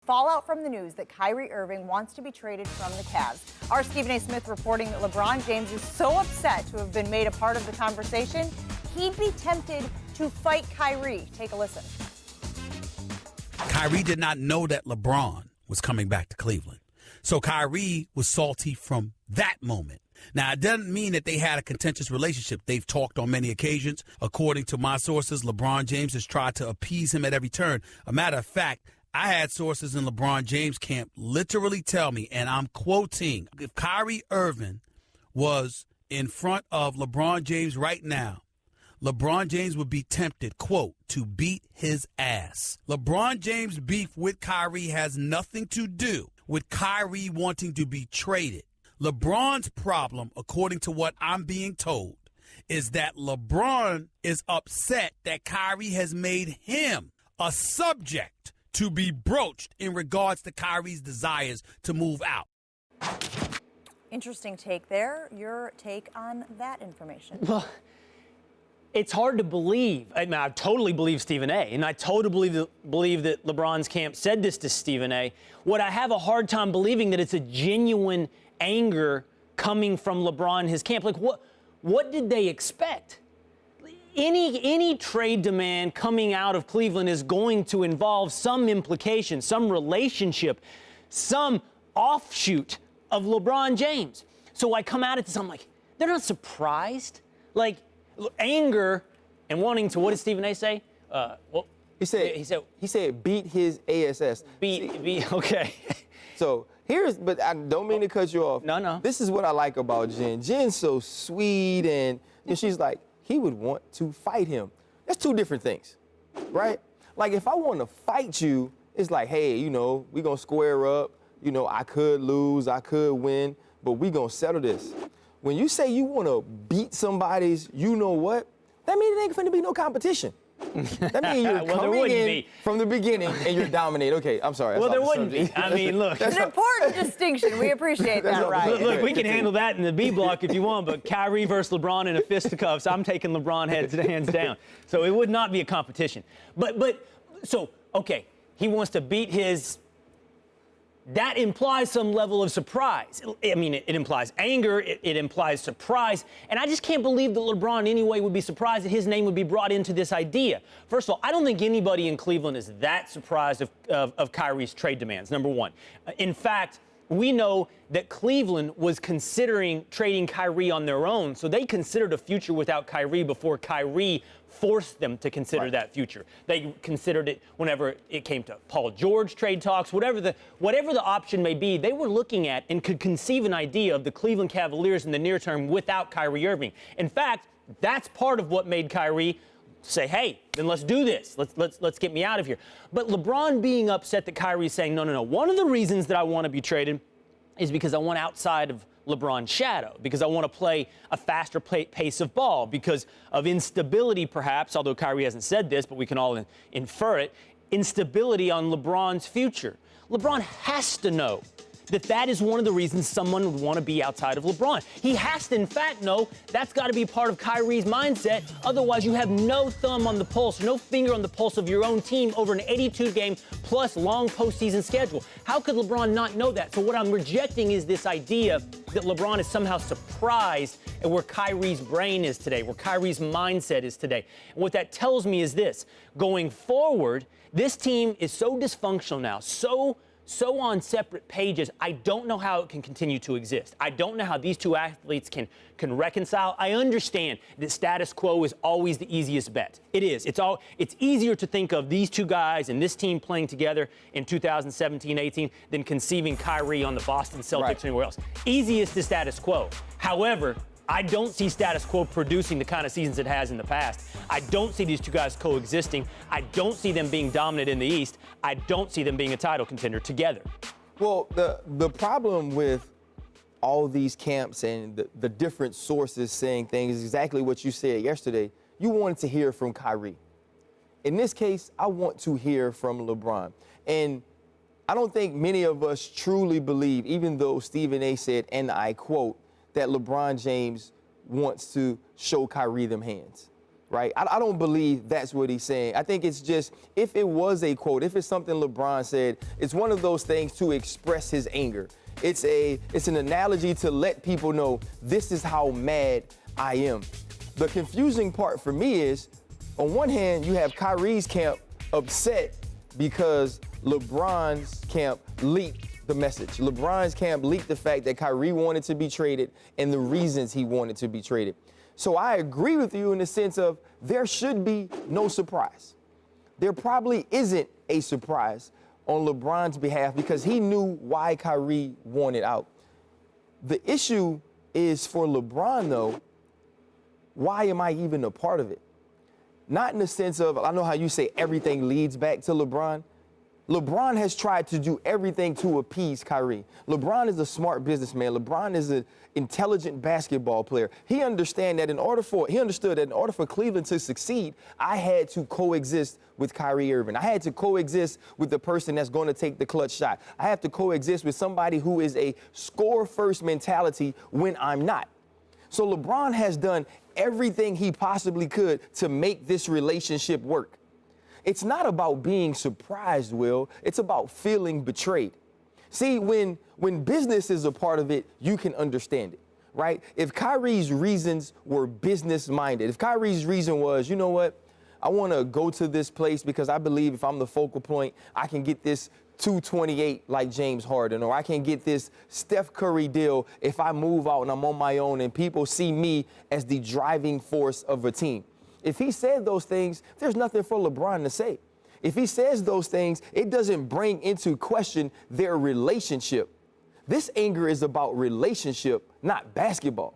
fallout from the news that Kyrie Irving wants to be traded from the Cavs. Our Stephen A. Smith reporting that LeBron James is so upset to have been made a part of the conversation, he'd be tempted to fight Kyrie. Take a listen. Kyrie did not know that LeBron was coming back to Cleveland. So Kyrie was salty from that moment. Now, it doesn't mean that they had a contentious relationship. They've talked on many occasions. According to my sources, LeBron James has tried to appease him at every turn. A matter of fact, I had sources in LeBron James' camp literally tell me, and I'm quoting, if Kyrie Irving was in front of LeBron James right now, LeBron James would be tempted, quote, to beat his ass. LeBron James' beef with Kyrie has nothing to do with Kyrie wanting to be traded. LeBron's problem, according to what I'm being told, is that LeBron is upset that Kyrie has made him a subject to be broached in regards to Kyrie's desires to move out. Interesting take there. Your take on that information? Well, it's hard to believe. I mean, I totally believe Stephen A., and I totally believe that LeBron's camp said this to Stephen A. What I have a hard time believing that it's a genuine anger coming from LeBron and his camp. Like, what did they expect? Any trade demand coming out of Cleveland is going to involve some implication, some relationship, some offshoot of LeBron James. So I come out at this, I'm like, they're not surprised. Like, anger and wanting to, what did Stephen A. say? He said beat his ass. Okay. So but I don't mean to cut you off. No. This is what I like about Jen. Jen's so sweet, and she's like, he would want to fight him. That's two different things, right? Like, if I want to fight you, it's like, hey, we gonna square up. I could lose, I could win, but we gonna settle this. When you say you want to beat somebody's, what? That means it ain't finna be no competition. That means you're well, coming in from the beginning and you're dominating. Okay, I'm sorry. Well, there wouldn't be. I mean, look. It's an important distinction. We appreciate that, right? Look, we can handle that in the B block if you want, but Kyrie versus LeBron in a fisticuffs, I'm taking LeBron hands down. So it would not be a competition. So, okay, he wants to beat his... That implies some level of surprise. I mean, it implies anger, it implies surprise, and I just can't believe that LeBron in any way would be surprised that his name would be brought into this idea. First of all, I don't think anybody in Cleveland is that surprised of Kyrie's trade demands, number one. In fact, we know that Cleveland was considering trading Kyrie on their own, so they considered a future without Kyrie before Kyrie forced them to consider that future. They considered it whenever it came to Paul George trade talks, whatever the option may be, they were looking at and could conceive an idea of the Cleveland Cavaliers in the near term without Kyrie Irving. In fact, that's part of what made Kyrie say, hey, then let's do this. Let's get me out of here. But LeBron being upset that Kyrie's saying, no. One of the reasons that I want to be traded is because I want outside of LeBron's shadow, because I want to play a faster pace of ball, because of instability perhaps, although Kyrie hasn't said this, but we can all infer it, instability on LeBron's future. LeBron has to know that is one of the reasons someone would want to be outside of LeBron. He has to, in fact, know that's got to be part of Kyrie's mindset. Otherwise, you have no thumb on the pulse, no finger on the pulse of your own team over an 82-game plus long postseason schedule. How could LeBron not know that? So what I'm rejecting is this idea that LeBron is somehow surprised at where Kyrie's brain is today, where Kyrie's mindset is today. And what that tells me is this. Going forward, this team is so dysfunctional now, so on separate pages, I don't know how it can continue to exist. I don't know how these two athletes can reconcile. I understand that status quo is always the easiest bet. It is. It's easier to think of these two guys and this team playing together in 2017-18 than conceiving Kyrie on the Boston Celtics or anywhere else. Easiest is status quo. However, I don't see status quo producing the kind of seasons it has in the past. I don't see these two guys coexisting. I don't see them being dominant in the East. I don't see them being a title contender together. Well, the problem with all these camps and the different sources saying things is exactly what you said yesterday. You wanted to hear from Kyrie. In this case, I want to hear from LeBron. And I don't think many of us truly believe, even though Stephen A. said, and I quote, that LeBron James wants to show Kyrie them hands, right? right? I don't believe that's what he's saying. I think it's just, if it was a quote, if it's something LeBron said, it's one of those things to express his anger. It's an analogy to let people know this is how mad I am. The confusing part for me is, on one hand, you have Kyrie's camp upset because LeBron's camp leaked the message. LeBron's camp leaked the fact that Kyrie wanted to be traded and the reasons he wanted to be traded. So I agree with you in the sense of there should be no surprise. There probably isn't a surprise on LeBron's behalf because he knew why Kyrie wanted out. The issue is for LeBron, though, why am I even a part of it? Not in the sense of, I know how you say everything leads back to LeBron. LeBron has tried to do everything to appease Kyrie. LeBron is a smart businessman. LeBron is an intelligent basketball player. He understood that in order for Cleveland to succeed, I had to coexist with Kyrie Irving. I had to coexist with the person that's going to take the clutch shot. I have to coexist with somebody who is a score-first mentality when I'm not. So LeBron has done everything he possibly could to make this relationship work. It's not about being surprised, Will. It's about feeling betrayed. See, when business is a part of it, you can understand it, right? If Kyrie's reasons were business-minded, if Kyrie's reason was, you know what, I want to go to this place because I believe if I'm the focal point, I can get this 228 like James Harden, or I can get this Steph Curry deal if I move out and I'm on my own and people see me as the driving force of a team. If he said those things, there's nothing for LeBron to say. If he says those things, it doesn't bring into question their relationship. This anger is about relationship, not basketball.